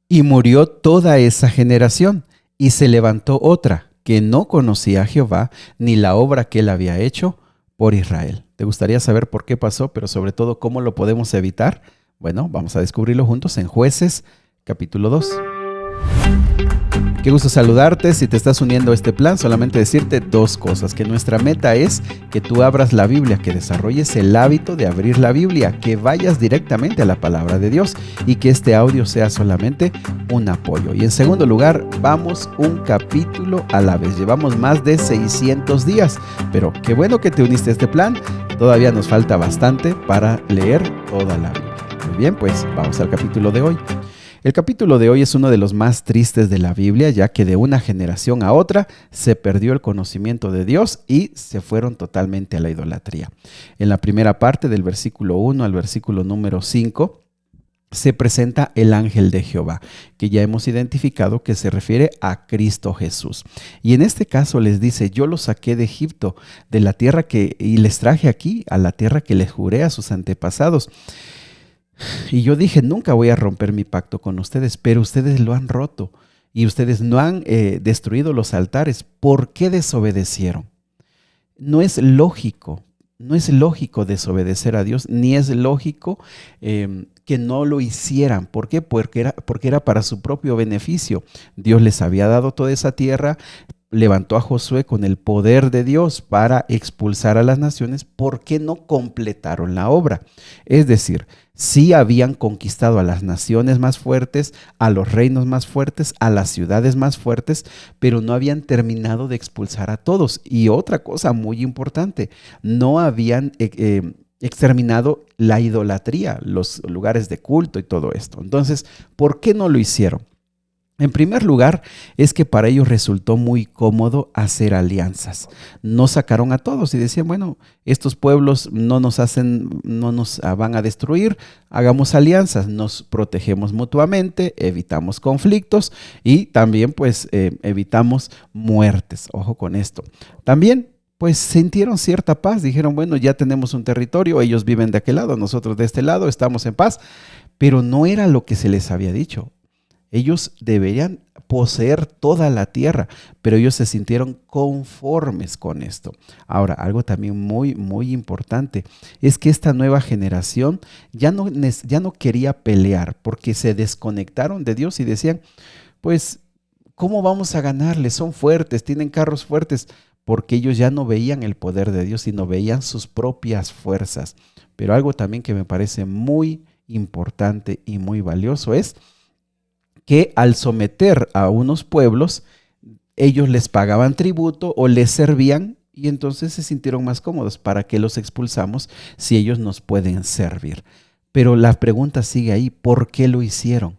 Y murió toda esa generación, y se levantó otra que no conocía a Jehová, ni la obra que él había hecho por Israel. ¿Te gustaría saber por qué pasó, pero sobre todo cómo lo podemos evitar? Bueno, vamos a descubrirlo juntos en Jueces, capítulo 2. Qué gusto saludarte. Si te estás uniendo a este plan, solamente decirte dos cosas. Que nuestra meta es que tú abras la Biblia, que desarrolles el hábito de abrir la Biblia, que vayas directamente a la palabra de Dios y que este audio sea solamente un apoyo. Y en segundo lugar, vamos un capítulo a la vez. Llevamos más de 600 días, pero qué bueno que te uniste a este plan. Todavía nos falta bastante para leer toda la Biblia. Muy bien, pues vamos al capítulo de hoy. El capítulo de hoy es uno de los más tristes de la Biblia, ya que de una generación a otra se perdió el conocimiento de Dios y se fueron totalmente a la idolatría. En la primera parte, del versículo 1 al versículo número 5, se presenta el ángel de Jehová, que ya hemos identificado que se refiere a Cristo Jesús. Y en este caso les dice: yo los saqué de Egipto, de la tierra y les traje aquí, a la tierra que les juré a sus antepasados. Y yo dije: nunca voy a romper mi pacto con ustedes, pero ustedes lo han roto y ustedes no han destruido los altares. ¿Por qué desobedecieron? No es lógico, no es lógico desobedecer a Dios, ni es lógico que no lo hicieran. ¿Por qué? Porque era para su propio beneficio. Dios les había dado toda esa tierra, levantó a Josué con el poder de Dios para expulsar a las naciones. ¿Por qué no completaron la obra? Es decir, sí habían conquistado a las naciones más fuertes, a los reinos más fuertes, a las ciudades más fuertes, pero no habían terminado de expulsar a todos. Y otra cosa muy importante, no habían exterminado la idolatría, los lugares de culto y todo esto. Entonces, ¿por qué no lo hicieron? En primer lugar, es que para ellos resultó muy cómodo hacer alianzas. No sacaron a todos y decían: bueno, estos pueblos no nos van a destruir, hagamos alianzas, nos protegemos mutuamente, evitamos conflictos y también pues evitamos muertes. Ojo con esto. También pues sintieron cierta paz, dijeron: bueno, ya tenemos un territorio, ellos viven de aquel lado, nosotros de este lado, estamos en paz, pero no era lo que se les había dicho. Ellos deberían poseer toda la tierra, pero ellos se sintieron conformes con esto. Ahora, algo también muy, muy importante es que esta nueva generación ya no quería pelear, porque se desconectaron de Dios y decían: pues, ¿cómo vamos a ganarles? Son fuertes, tienen carros fuertes, porque ellos ya no veían el poder de Dios, sino veían sus propias fuerzas. Pero algo también que me parece muy importante y muy valioso es que al someter a unos pueblos, ellos les pagaban tributo o les servían, y entonces se sintieron más cómodos. ¿Para qué los expulsamos si ellos nos pueden servir? Pero la pregunta sigue ahí: ¿por qué lo hicieron?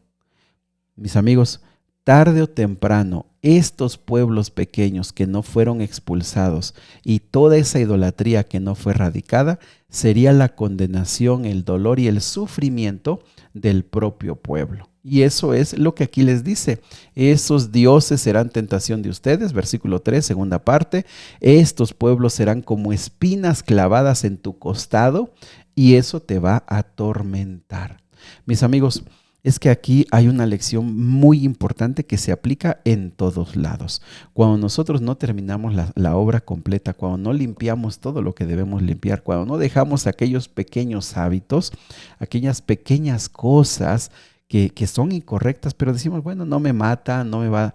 Mis amigos, tarde o temprano, estos pueblos pequeños que no fueron expulsados y toda esa idolatría que no fue erradicada, sería la condenación, el dolor y el sufrimiento del propio pueblo. Y eso es lo que aquí les dice: esos dioses serán tentación de ustedes, versículo 3, segunda parte. Estos pueblos serán como espinas clavadas en tu costado y eso te va a atormentar. Mis amigos, es que aquí hay una lección muy importante que se aplica en todos lados. Cuando nosotros no terminamos la obra completa, cuando no limpiamos todo lo que debemos limpiar, cuando no dejamos aquellos pequeños hábitos, aquellas pequeñas cosas que son incorrectas, pero decimos: bueno, no me mata, no me va,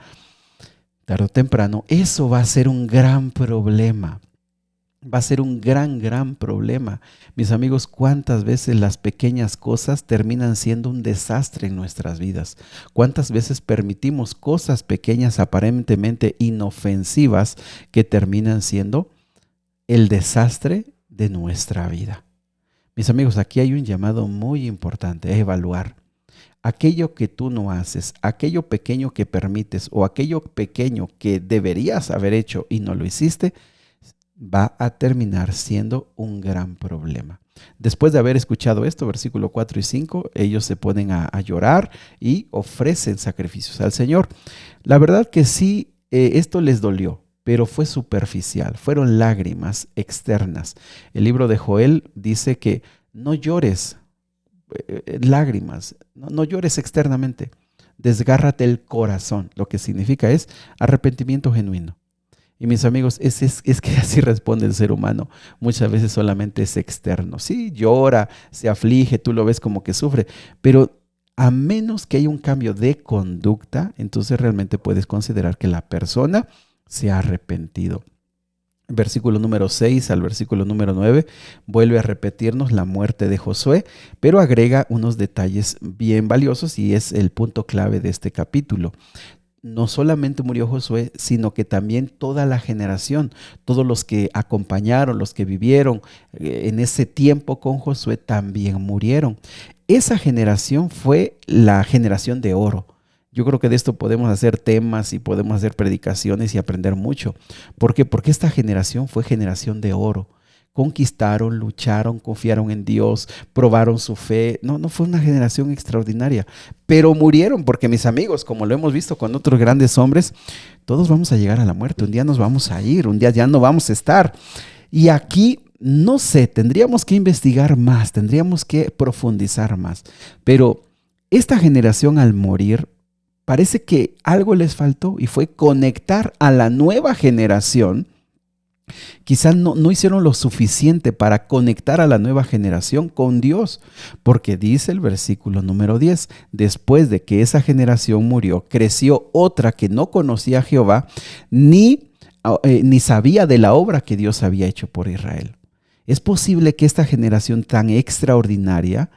tarde o temprano, eso va a ser un gran problema. Va a ser un gran, gran problema. Mis amigos, ¿cuántas veces las pequeñas cosas terminan siendo un desastre en nuestras vidas? ¿Cuántas veces permitimos cosas pequeñas aparentemente inofensivas que terminan siendo el desastre de nuestra vida? Mis amigos, aquí hay un llamado muy importante: a evaluar. Aquello que tú no haces, aquello pequeño que permites o aquello pequeño que deberías haber hecho y no lo hiciste, va a terminar siendo un gran problema. Después de haber escuchado esto, versículo 4 y 5, ellos se ponen a llorar y ofrecen sacrificios al Señor. La verdad que sí, esto les dolió, pero fue superficial, fueron lágrimas externas. El libro de Joel dice que no llores lágrimas, no llores externamente. desgárrate el corazón. Lo que significa es arrepentimiento genuino. Y mis amigos, es que así responde el ser humano. Muchas veces solamente es externo. Sí, llora, se aflige, tú lo ves como que sufre, pero a menos que haya un cambio de conducta, entonces realmente puedes considerar que la persona se ha arrepentido. Versículo número 6 al versículo número 9 vuelve a repetirnos la muerte de Josué, pero agrega unos detalles bien valiosos y es el punto clave de este capítulo. No solamente murió Josué, sino que también toda la generación, todos los que acompañaron, los que vivieron en ese tiempo con Josué, también murieron. Esa generación fue la generación de oro. Yo creo que de esto podemos hacer temas y podemos hacer predicaciones y aprender mucho. ¿Por qué? Porque esta generación fue generación de oro. Conquistaron, lucharon, confiaron en Dios, probaron su fe. No fue una generación extraordinaria, pero murieron porque mis amigos, como lo hemos visto con otros grandes hombres, todos vamos a llegar a la muerte. Un día nos vamos a ir, un día ya no vamos a estar. Y aquí, no sé, tendríamos que investigar más, tendríamos que profundizar más. Pero esta generación al morir, parece que algo les faltó y fue conectar a la nueva generación. Quizás no hicieron lo suficiente para conectar a la nueva generación con Dios, porque dice el versículo número 10, después de que esa generación murió, creció otra que no conocía a Jehová, ni sabía de la obra que Dios había hecho por Israel. Es posible que esta generación tan extraordinaria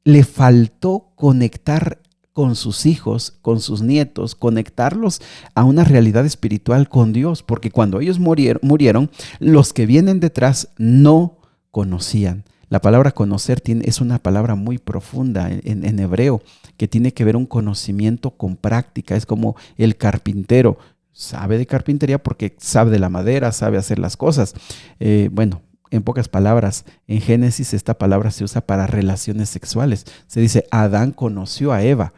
le faltó conectar con sus hijos, con sus nietos, conectarlos a una realidad espiritual con Dios, porque cuando ellos murieron, los que vienen detrás no conocían. La palabra conocer es una palabra muy profunda en hebreo, que tiene que ver un conocimiento con práctica. Es como el carpintero sabe de carpintería porque sabe de la madera, sabe hacer las cosas. En pocas palabras, en Génesis esta palabra se usa para relaciones sexuales. Se dice, Adán conoció a Eva.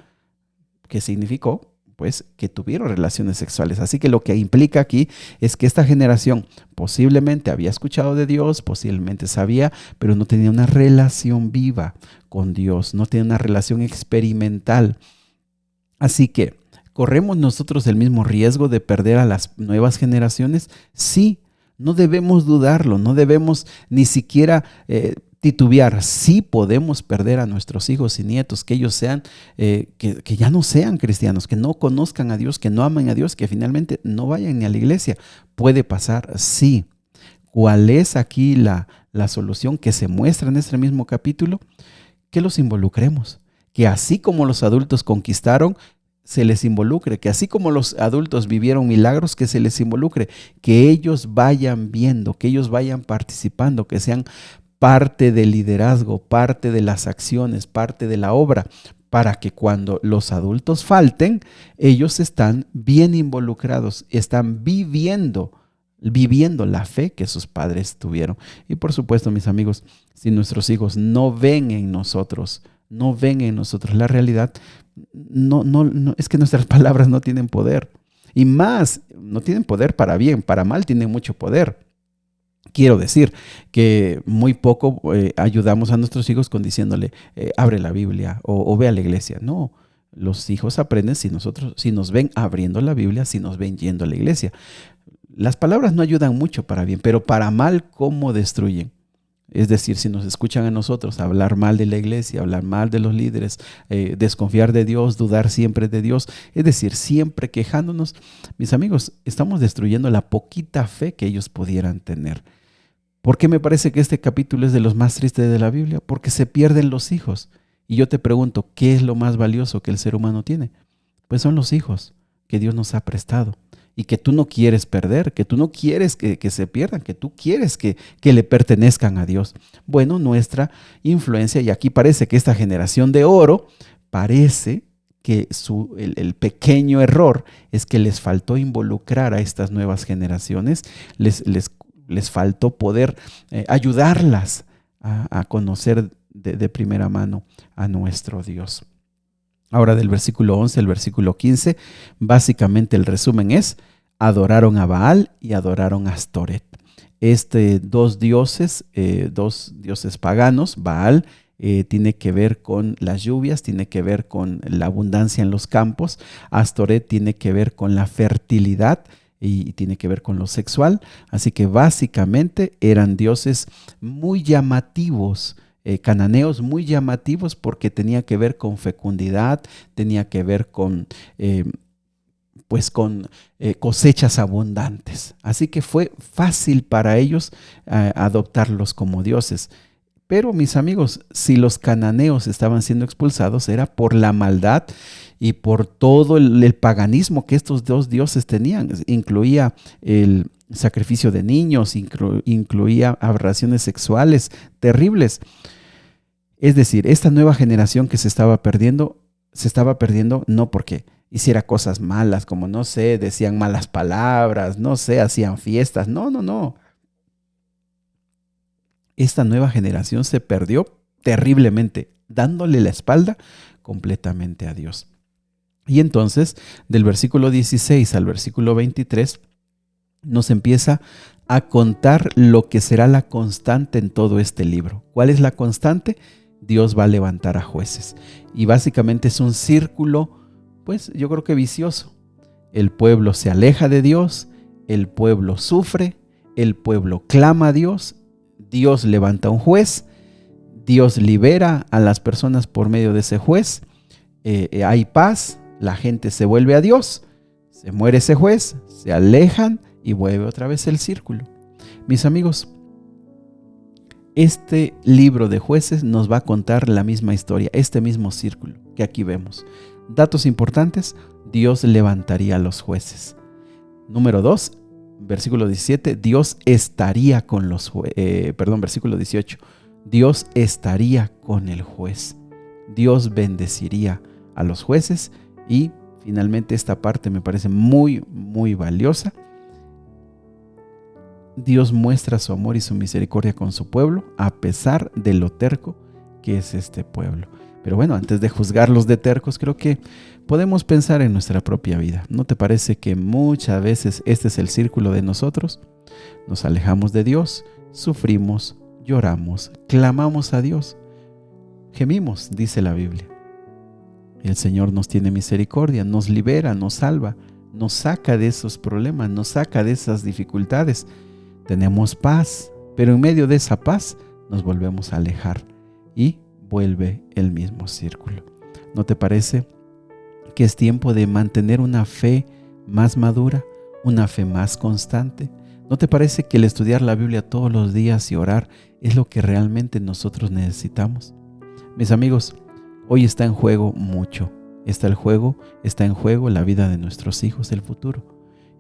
¿Qué significó? Pues que tuvieron relaciones sexuales. Así que lo que implica aquí es que esta generación posiblemente había escuchado de Dios, posiblemente sabía, pero no tenía una relación viva con Dios, no tenía una relación experimental. Así que, ¿corremos nosotros el mismo riesgo de perder a las nuevas generaciones? Sí, no debemos dudarlo, no debemos ni siquiera titubear. Sí podemos perder a nuestros hijos y nietos, que ellos sean, que ya no sean cristianos, que no conozcan a Dios, que no amen a Dios, que finalmente no vayan ni a la iglesia. Puede pasar, sí. ¿Cuál es aquí la solución que se muestra en este mismo capítulo? Que los involucremos, que así como los adultos conquistaron, se les involucre, que así como los adultos vivieron milagros, que se les involucre, que ellos vayan viendo, que ellos vayan participando, que sean parte del liderazgo, parte de las acciones, parte de la obra, para que cuando los adultos falten, ellos están bien involucrados, están viviendo la fe que sus padres tuvieron. Y por supuesto, mis amigos, si nuestros hijos no ven en nosotros la realidad, no, es que nuestras palabras no tienen poder. Y más, no tienen poder para bien, para mal tienen mucho poder. Quiero decir que muy poco ayudamos a nuestros hijos con diciéndole, abre la Biblia o ve a la iglesia. No, los hijos aprenden si nos ven abriendo la Biblia, si nos ven yendo a la iglesia. Las palabras no ayudan mucho para bien, pero para mal, ¿cómo destruyen? Es decir, si nos escuchan a nosotros hablar mal de la iglesia, hablar mal de los líderes, desconfiar de Dios, dudar siempre de Dios, es decir, siempre quejándonos, mis amigos, estamos destruyendo la poquita fe que ellos pudieran tener. ¿Por qué me parece que este capítulo es de los más tristes de la Biblia? Porque se pierden los hijos. Y yo te pregunto, ¿qué es lo más valioso que el ser humano tiene? Pues son los hijos que Dios nos ha prestado y que tú no quieres perder, que tú no quieres que se pierdan, que tú quieres que le pertenezcan a Dios. Bueno, nuestra influencia, y aquí parece que esta generación de oro, parece que el pequeño error es que les faltó involucrar a estas nuevas generaciones, les faltó poder ayudarlas a conocer de primera mano a nuestro Dios. Ahora del versículo 11 al versículo 15, básicamente el resumen es, adoraron a Baal y adoraron a Astoret. Dos dioses paganos, Baal tiene que ver con las lluvias, tiene que ver con la abundancia en los campos. Astoret tiene que ver con la fertilidad y tiene que ver con lo sexual. Así que básicamente eran dioses muy llamativos, cananeos muy llamativos, porque tenía que ver con fecundidad, tenía que ver con cosechas abundantes. Así que fue fácil para ellos adoptarlos como dioses. Pero mis amigos, si los cananeos estaban siendo expulsados, era por la maldad y por todo el paganismo que estos dos dioses tenían. Incluía el sacrificio de niños, incluía aberraciones sexuales terribles. Es decir, esta nueva generación que se estaba perdiendo no porque hiciera cosas malas, como no sé, decían malas palabras, no sé, hacían fiestas. No, no, no. Esta nueva generación se perdió terriblemente, dándole la espalda completamente a Dios. Y entonces, del versículo 16 al versículo 23, nos empieza a contar lo que será la constante en todo este libro. ¿Cuál es la constante? Dios va a levantar a jueces. Y básicamente es un círculo, pues yo creo que vicioso. El pueblo se aleja de Dios, el pueblo sufre, el pueblo clama a Dios, Dios levanta un juez, Dios libera a las personas por medio de ese juez, hay paz, la gente se vuelve a Dios, se muere ese juez, se alejan y vuelve otra vez el círculo. Mis amigos, este libro de Jueces nos va a contar la misma historia, este mismo círculo que aquí vemos. Datos importantes: Dios levantaría a los jueces. Número 2, versículo 17, Dios estaría con los versículo 18, Dios estaría con el juez. Dios bendeciría a los jueces. Y finalmente esta parte me parece muy, muy valiosa. Dios muestra su amor y su misericordia con su pueblo, a pesar de lo terco que es este pueblo. Pero bueno, antes de juzgarlos de tercos, creo que podemos pensar en nuestra propia vida. ¿No te parece que muchas veces este es el círculo de nosotros? Nos alejamos de Dios, sufrimos, lloramos, clamamos a Dios, gemimos, dice la Biblia. El Señor nos tiene misericordia, nos libera, nos salva, nos saca de esos problemas, nos saca de esas dificultades. Tenemos paz, pero en medio de esa paz nos volvemos a alejar y vuelve el mismo círculo. ¿No te parece que es tiempo de mantener una fe más madura, una fe más constante? ¿No te parece que el estudiar la Biblia todos los días y orar es lo que realmente nosotros necesitamos? Mis amigos, hoy está en juego mucho. Está en juego la vida de nuestros hijos, el futuro.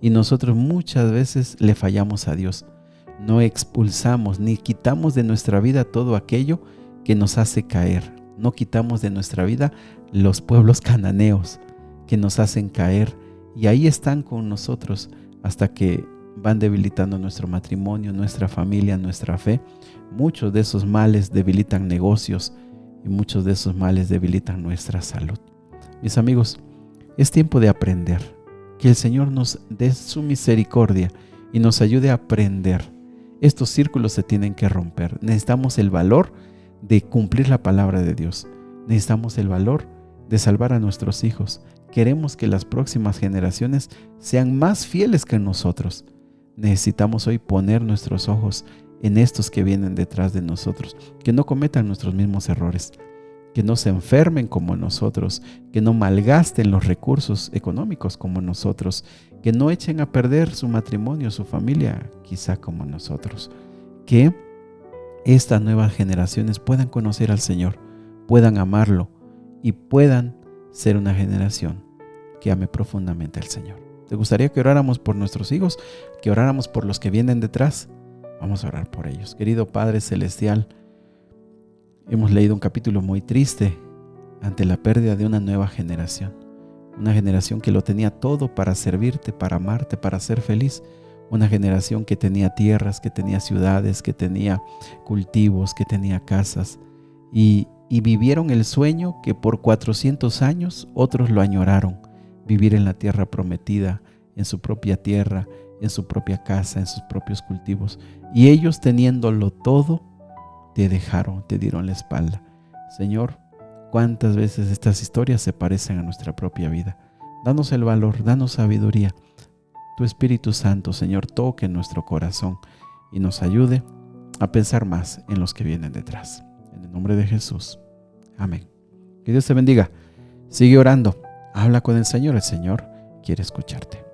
Y nosotros muchas veces le fallamos a Dios. No expulsamos ni quitamos de nuestra vida todo aquello que nos hace caer. No quitamos de nuestra vida los pueblos cananeos que nos hacen caer. Y ahí están con nosotros hasta que van debilitando nuestro matrimonio, nuestra familia, nuestra fe. Muchos de esos males debilitan negocios y muchos de esos males debilitan nuestra salud. Mis amigos, es tiempo de aprender. Que el Señor nos dé su misericordia y nos ayude a aprender. Estos círculos se tienen que romper. Necesitamos el valor de cumplir la palabra de Dios. Necesitamos el valor de salvar a nuestros hijos. Queremos que las próximas generaciones sean más fieles que nosotros. Necesitamos hoy poner nuestros ojos en estos que vienen detrás de nosotros, que no cometan nuestros mismos errores, que no se enfermen como nosotros, que no malgasten los recursos económicos como nosotros, que no echen a perder su matrimonio, su familia, quizá como nosotros. Que estas nuevas generaciones puedan conocer al Señor, puedan amarlo y puedan ser una generación que ame profundamente al Señor. ¿Te gustaría que oráramos por nuestros hijos? ¿Que oráramos por los que vienen detrás? Vamos a orar por ellos. Querido Padre Celestial, hemos leído un capítulo muy triste ante la pérdida de una nueva generación. Una generación que lo tenía todo para servirte, para amarte, para ser feliz. Una generación que tenía tierras, que tenía ciudades, que tenía cultivos, que tenía casas. Y vivieron el sueño que por 400 años otros lo añoraron. Vivir en la tierra prometida, en su propia tierra, en su propia casa, en sus propios cultivos. Y ellos teniéndolo todo, te dejaron, te dieron la espalda. Señor, cuántas veces estas historias se parecen a nuestra propia vida. Danos el valor, danos sabiduría. Tu Espíritu Santo, Señor, toque nuestro corazón y nos ayude a pensar más en los que vienen detrás. En el nombre de Jesús. Amén. Que Dios te bendiga. Sigue orando. Habla con el Señor quiere escucharte.